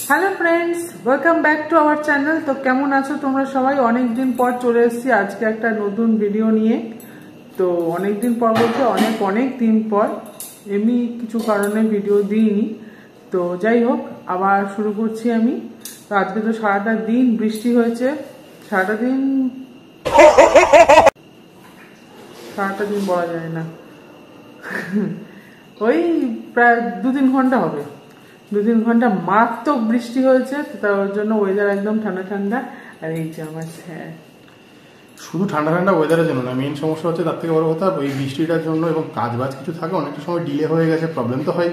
Hello friends, welcome back to our channel. তো কেমন আছো তোমরা সবাই? অনেক দিন পর চলে এসেছি আজকে একটা নতুন ভিডিও নিয়ে। তো অনেক দিন পর বলতে অনেক দিন পর, এমনি কিছু কারণে ভিডিও দিইনি। তো যাই হোক, আবার শুরু করছি আমি। তো আজকে তো সারাটা দিন বৃষ্টি হয়েছে, সারাটা দিন বলা যায় না, ওই প্রায় 2-3 ঘন্টা হবে। 2-3 ঘন্টা মারাত্মক বৃষ্টি হয়েছে, তার জন্য ওয়েদার একদম ঠান্ডা ঠান্ডা। আর এই যে আমার স্যার, শুধু ঠান্ডা ঠান্ডা ওয়েদারের জন্য না, মেন সমস্যা হচ্ছে তার থেকে বড় কথা ওই বৃষ্টিটার জন্য, এবং কাজবাজ কিছু থাকে অনেকটা সময় ডিলে হয়ে গেছে। প্রবলেম তো হয়,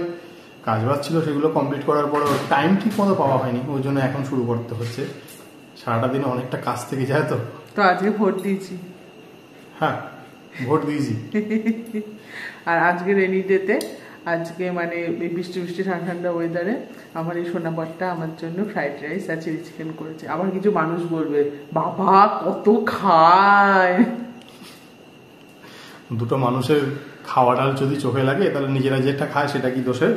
কাজবাজ ছিল সেগুলো কমপ্লিট করার পর টাইম ঠিক মতো পাওয়া হয়নি, ওই জন্য এখন শুরু করতে হচ্ছে। সারাটা দিনে অনেকটা কাজ থেকে যায়। তো আজকে ভোট দিয়েছি। হ্যাঁ, ভোট দিয়েছি। আর আজকে রেনি ডেতে, আজকে মানে বৃষ্টি ঠান্ডা ঠান্ডা ওয়েদারে আমার এই সোনাবারটা আমার জন্য ফ্রাইড রাইস আর চিলি চিকেন করেছে। আবার কিছু মানুষ বলবে, বাবা কত খায়। দুটো মানুষের খাওয়াটা যদি চোখে লাগে তাহলে নিজেরা যেটা খায় সেটা কি দোষের?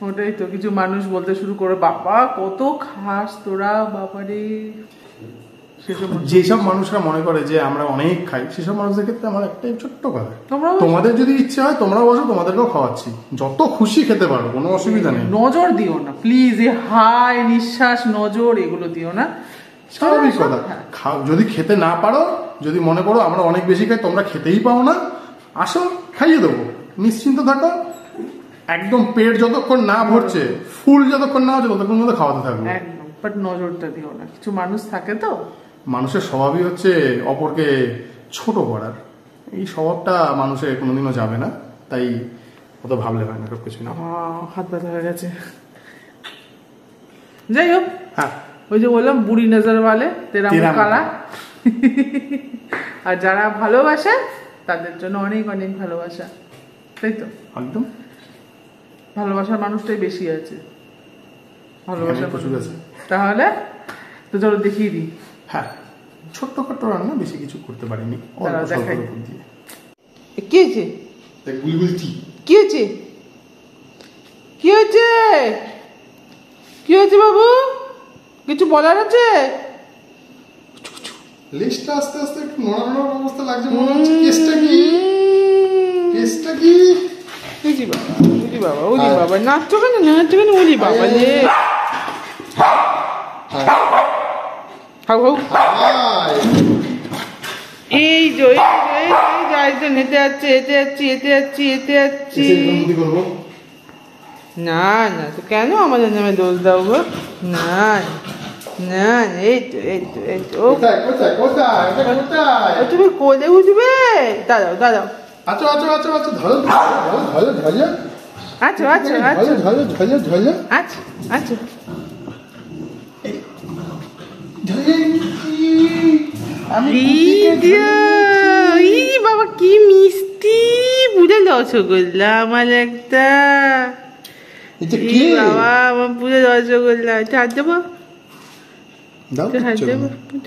ওটাই তো, কিছু মানুষ বলতে শুরু করে, বাবা কত খাস তোরা, বাবারে। যেসব মানুষরা মনে করে যে আমরা অনেক খাই, সেসব মানুষদের ক্ষেত্রে আমার একটাই ছোট্ট কথা, তোমাদের যদি ইচ্ছে হয় তোমরাও বসো, তোমাদেরকেও খাওয়াচ্ছি, যত খুশি খেতে পারো, কোনো অসুবিধা নেই। নজর দিও না প্লিজ, এ হাই নিঃশ্বাস নজর এগুলো দিও না, স্বাভাবিক কথা। যদি খেতে না পারো, যদি মনে করো আমরা অনেক বেশি খাই, তোমরা খেতেই পাও না, আসো খাইয়ে দেবো, নিশ্চিন্ত থাকো। একদম পেট যতক্ষণ না ভরছে, ফুল যতক্ষণ না হচ্ছে ততক্ষণ মধ্যে খাওয়াতে থাকবো একদম। বাট নজরটা দিও না, কিছু মানুষ থাকে তো, মানুষের স্বভাবই হচ্ছে অপরকে ছোট করার। এই স্বভাবটা মানুষের কোনোদিনও যাবে না, তাই অত ভাবলে হয় না সব কিছু না। হাত ব্যথা হয়ে গেছে। যাই হোক, হ্যাঁ, ওই যে বললাম বুড়ি নজর ওয়ালে তেরা মুখ কালা। আর যারা ভালোবাসে তাদের জন্য অনেক অনেক ভালোবাসা, তাই তো? একদম, ভালোবাসার মানুষটাই বেশি আছে, ভালোবাসার মানুষ আছে। তাহলে তো চলো দেখিয়ে দিই। হ্যাঁ, ছোট্টখাটো রান্না, বেশি কিছু করতে পারিনি। কি হয়েছে? কি হয়েছে? কি হয়েছে? কি হয়েছে বাবু? কিছু বলার আছে? লেজটা আস্তে আস্তে একটু নড়ানোর অবস্থা লাগছে, মনে হচ্ছে। কেসটা কি? কেসটা কি? বুঝি বাবা, বুঝি বাবা, বুঝি বাবা, নাচছো কেন? নাচছো কেন? বুঝি বাবা যে এই যে হেঁটে যাচ্ছে, এতে যাচ্ছি। না না, তো কেন আমাদের নামে দোষ দাও গো? না না, এই তো তুমি কোলে উঠবে। দাঁড়াও আচ্ছা, ধরো, আচ্ছা। বাবা কি মিষ্টি, পুরো রসগোল্লা আমার একটা। বাবা আমার পুরো রসগোল্লা। হাত দেবো,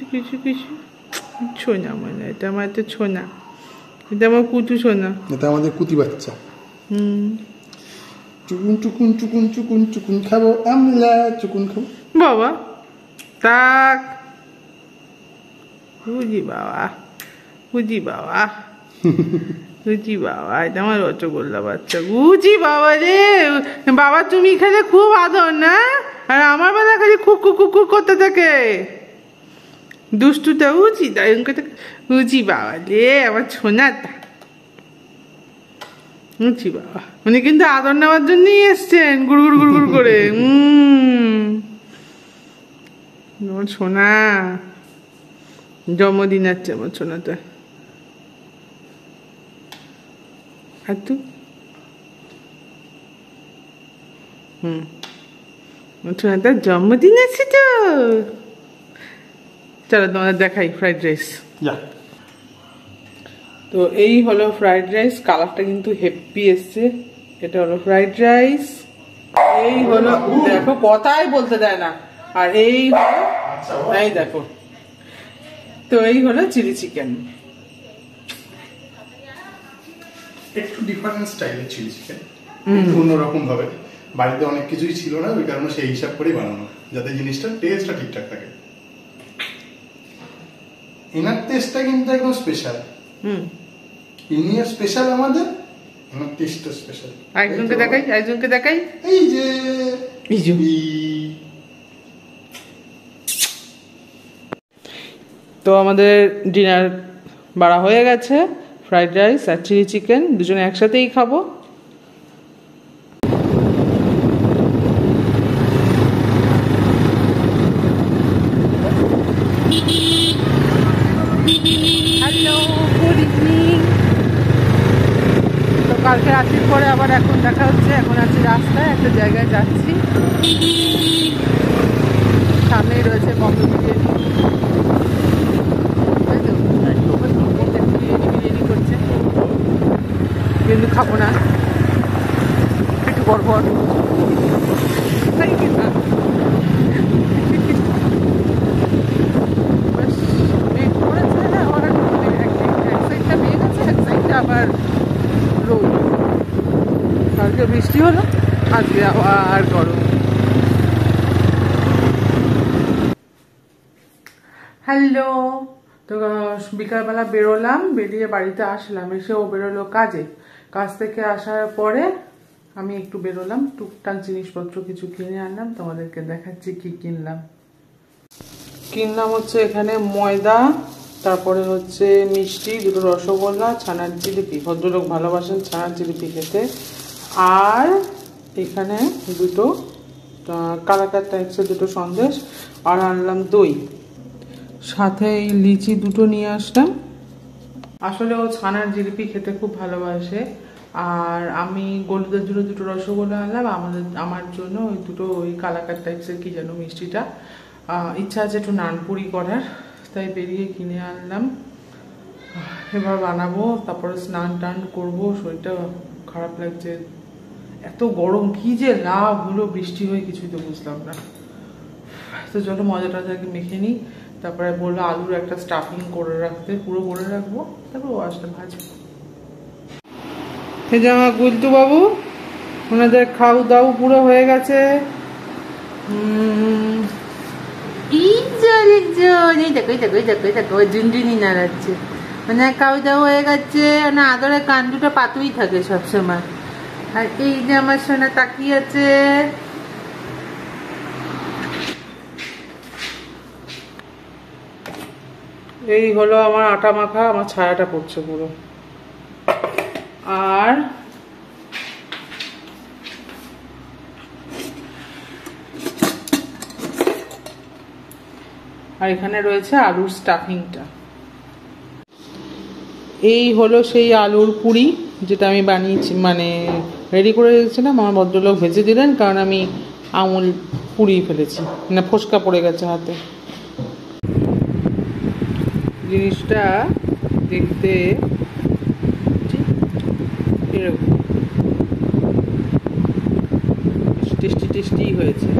কিছু ছোনা, মানে এটা আমার একটা ছোনা, এটা আমার কুতু সোনা, এটা আমাদের কুতি বাচ্চা। চুকুন খাবো আমরা, চুকুন খাবো বাবা। তাক বুঝি বাবা, এটা আমার রসগোল্লা বাচ্চা। বুঝি বাবা রে, বাবা তুমি খেলে খুব আদর না, আর আমার বেলা খালি খুব করতে থাকে দুষ্টুটা। বুঝি বাবা রে, আমার ছোনাটা। বুঝি বাবা, উনি কিন্তু আদর নেওয়ার জন্যই এসছেন, গুড় করে। আমার সোনা, জন্মদিন আছে আমার সোনাটা। আর তুই সোনাটার জন্মদিন আছে তো। চলো তোমাদের দেখাই ফ্রাইড রাইস। তো এই হলো ফ্রাইড রাইস, কালারটা কিন্তু হেভি এসছে। এটা হলো ফ্রাইড রাইস, এই হলো, দেখো কথাই বলতে দেয় না। আর এই হলো, এই দেখো, তো এই হলো চিলি চিকেন। একটু ডিফারেন্ট স্টাইলের চিলি চিকেন, একটু অন্যরকম ভাবে। বাড়িতে অনেক কিছুই ছিল না, ওই কারণে সেই হিসাব করেই বানানো, যাতে জিনিসটা টেস্টটা ঠিকঠাক থাকে। এনার টেস্টটা কিন্তু একদম স্পেশাল। ইনিও স্পেশাল, আমাদের এনার টেস্টটা স্পেশাল। একজনকে দেখাই এই যে তো আমাদের ডিনার বাড়া হয়ে গেছে, ফ্রাইড রাইস আর চিলি চিকেন, দুজনে একসাথেই খাবো। Hello, good evening. তো কালকে রাত্রির পরে আবার এখন দেখা হচ্ছে। এখন আছি রাস্তায়, একটা জায়গায় যাচ্ছি। সামনেই রয়েছে বম্বে বিরিয়ানি, বিরিয়ানি করছে, কিন্তু খাবো না, একটু বরবর তাই কিনা। আবার রোদ, কালকে বৃষ্টি হলো, আজকে আবার গরম। হ্যালো, তো বিকালবেলা বেরোলাম, বেরিয়ে বাড়িতে আসলাম, এসে ও বেরোলো কাজে। কাজ থেকে আসার পরে আমি একটু বেরোলাম, টুকটাক জিনিসপত্র কিছু কিনে আনলাম, তোমাদেরকে দেখাচ্ছি কি কিনলাম। হচ্ছে এখানে ময়দা, তারপরে হচ্ছে মিষ্টি, দুটো রসগোল্লা, ছানার জিলিপি, ভদ্রলোক ভালোবাসেন ছানার জিলিপি খেতে, আর এখানে দুটো কালাকার টাইপসের দুটো সন্দেশ, আর আনলাম দই, সাথে এই লিচি দুটো নিয়ে আসলাম। আসলে ও ছানার জিলিপি খেতে খুব ভালোবাসে, আর আমি গলুদের জন্য দুটো রসগোল্লা আনলাম, আমার জন্য ওই দুটো ওই কালাকার টাইপসের কি যেন মিষ্টিটা। ইচ্ছা আছে একটু নানপুরি করার, তাই বেরিয়ে কিনে আনলাম। এবার বানাবো, তারপরে স্নান টান করবো। শরীরটা খারাপ লাগছে, এত গরম, কি যে লাভ হলো বৃষ্টি হয়ে, কিছুই তো বুঝলাম না। তো চলো মজা টজাকে মেখে নিই। তারপরে বললো আলুর একটা স্টাফিং করে রাখতে, পুরো করে রাখবো, তারপর ও আসলে ভাজবো। এই যে আমার গুলটু বাবু, ওনাদের খাও দাও পুরো হয়ে গেছে। ঝুনঝুনি নাড়াচ্ছে, মানে খাওয়া দাওয়া হয়ে গেছে, মানে আদরের কান দুটো পাতুই থাকে সবসময়। আর এই যে আমার সোনা তাকিয়ে আছে। এই হলো আমার আটা মাখা, আমার ছায়াটা পড়ছে পুরো। আর এখানে রয়েছে আলুর স্টাফিংটা। এই হলো সেই আলুর পুরি যেটা আমি বানিয়েছি, মানে রেডি করে রেখেছিলাম। আমার ভদ্রলোক ভেজে দিলেন, কারণ আমি আমুল পুড়িয়ে ফেলেছি, মানে ফোসকা পড়ে গেছে হাতে। জিনিসটা দেখতে এরকম টেস্টি টেস্টি হয়েছে।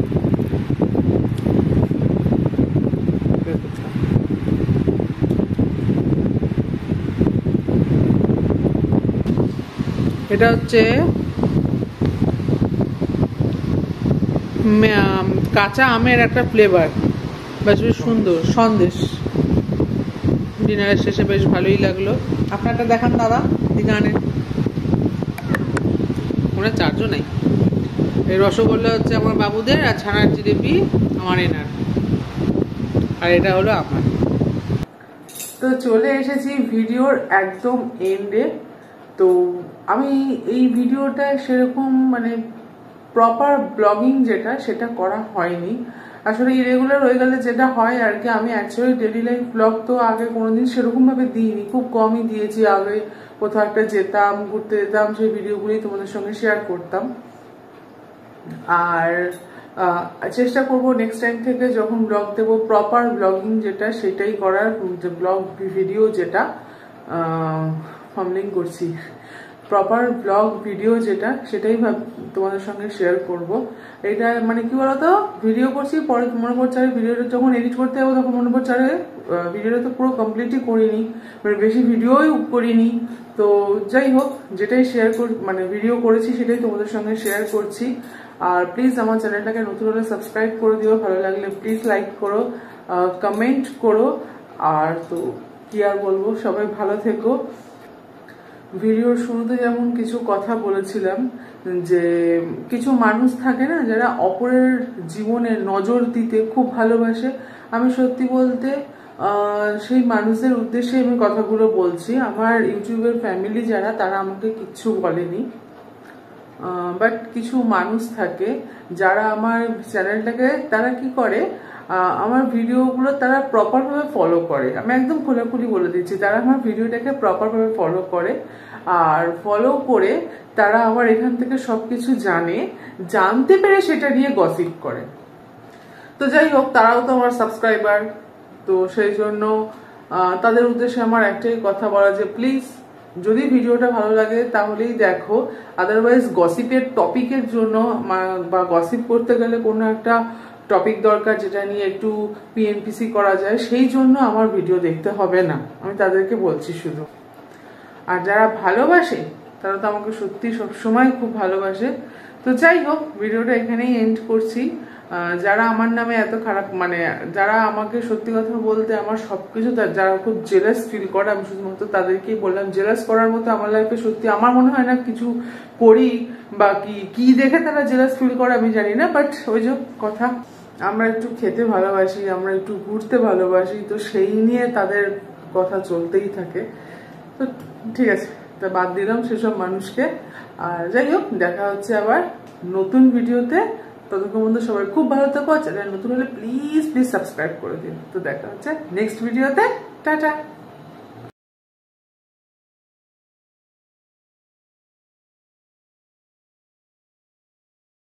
এটা হচ্ছে কাঁচা আমের একটা ফ্লেভার, বেশ সুন্দর সন্দেশ। ডিনারের শেষে বেশ ভালোই লাগলো। আপনারটা দেখান দাদা, দিকে আনেন। ওনার চার্জও নাই। এই রসগোল্লা হচ্ছে আমার বাবুদের, আর ছানার জিলিপি আমার এনার, আর এটা হলো আমার। তো চলে এসেছি ভিডিওর একদম এন্ডে। তো আমি এই ভিডিওটা সেরকম মানে প্রপার ব্লগিং যেটা, সেটা করা হয়নি। আসলে ইরেগুলার হয়ে গেলে যেটা হয় আর কি, আমি অ্যাকচুয়ালি ডেইলি লাইফ ব্লগ তো আগে কোনোদিন সেরকমভাবে দিইনি, খুব কমই দিয়েছি। আগে কোথাও একটা যেতাম, ঘুরতে যেতাম, সেই ভিডিওগুলি তোমাদের সঙ্গে শেয়ার করতাম। আর চেষ্টা করবো নেক্সট টাইম থেকে যখন ব্লগ দেবো, প্রপার ব্লগিং যেটা সেটাই করার, ব্লগ ভিডিও যেটা ফার্মলিং করছি। প্রপার ব্লগ ভিডিও যেটা সেটাই তোমাদের সঙ্গে শেয়ার করব। এটা মানে কি বলতো, ভিডিও করছি পরে মনে পড়ছে আরে ভিডিওটা যখন এডিট করতে যাবো তখন মনে পড়ছে আরে ভিডিওটা তো পুরো কমপ্লিটই করিনি, মানে বেশি ভিডিওই করিনি। তো যাই হোক, যেটাই শেয়ার মানে ভিডিও করেছি সেটাই তোমাদের সঙ্গে শেয়ার করছি। আর প্লিজ আমার চ্যানেলটাকে নতুন হলে সাবস্ক্রাইব করে দিও, ভালো লাগলে প্লিজ লাইক করো, কমেন্ট করো। আর তো কি আর বলবো, সবাই ভালো থেকো। ভিডিওর শুরুতে যেমন কিছু কথা বলেছিলাম যে কিছু মানুষ থাকে না যারা অপরের জীবনে নজর দিতে খুব ভালোবাসে, আমি সত্যি বলতে সেই মানুষদের উদ্দেশ্যে আমি কথাগুলো বলছি। আমার ইউটিউবের ফ্যামিলি যারা, তারা আমাকে কিচ্ছু বলেনি, বাট কিছু মানুষ থাকে যারা আমার চ্যানেলটাকে, তারা কি করে আমার ভিডিওগুলো তারা প্রপারভাবে ফলো করে। আমি একদম খোলাখুলি বলে দিচ্ছি, তারা আমার ভিডিওটাকে প্রপারভাবে ফলো করে। আর ফলো করে তারা আবার এখান থেকে সবকিছু জানতে পেরে সেটা নিয়ে গসিপ করে। তো যাই হোক, তারাও তো আমার সাবস্ক্রাইবার, তো সেই জন্য তাদের উদ্দেশ্যে আমার একটাই কথা বলা যে প্লিজ যদি ভিডিওটা ভালো লাগে তাহলেই দেখো, আদারওয়াইজ গসিপের টপিকের জন্য বা গসিপ করতে গেলে কোনো একটা টপিক দরকার যেটা নিয়ে একটু পিএনপিসি করা যায়, সেই জন্য আমার ভিডিও দেখতে হবে না, আমি তাদেরকে বলছি শুধু। আর যারা ভালোবাসে তারা তো আমাকে সত্যি সবসময় খুব ভালোবাসে। তো যাই হোক, ভিডিওটা এখানেই এন্ড করছি। যারা আমার নামে এত খারাপ, মানে যারা আমাকে সত্যি কথা বলতে আমার সবকিছু, যারা খুব জেলাস ফিল করে, আমি শুধুমাত্র তাদেরকেই বললাম, জেলাস করার মতো আমার লাইফে সত্যি আমার মনে হয় না কিছু করি, বা কি দেখে তারা জেলাস ফিল করে আমি জানি না। বাট ওই যে কথা, আমরা একটু খেতে ভালোবাসি, আমরা একটু ঘুরতে ভালোবাসি, তো সেই নিয়ে তাদের কথা চলতেই থাকে। তো ঠিক আছে, তা বাদ দিলাম সেসব মানুষকে। আর যাই হোক, দেখা হচ্ছে আবার নতুন ভিডিওতে। ততক্ষণ পর্যন্ত সবাই খুব ভালো থাকো। চ্যানেল নতুন হলে প্লিজ সাবস্ক্রাইব করে দিন। তো দেখা হচ্ছে নেক্সট ভিডিওতে। টাটা।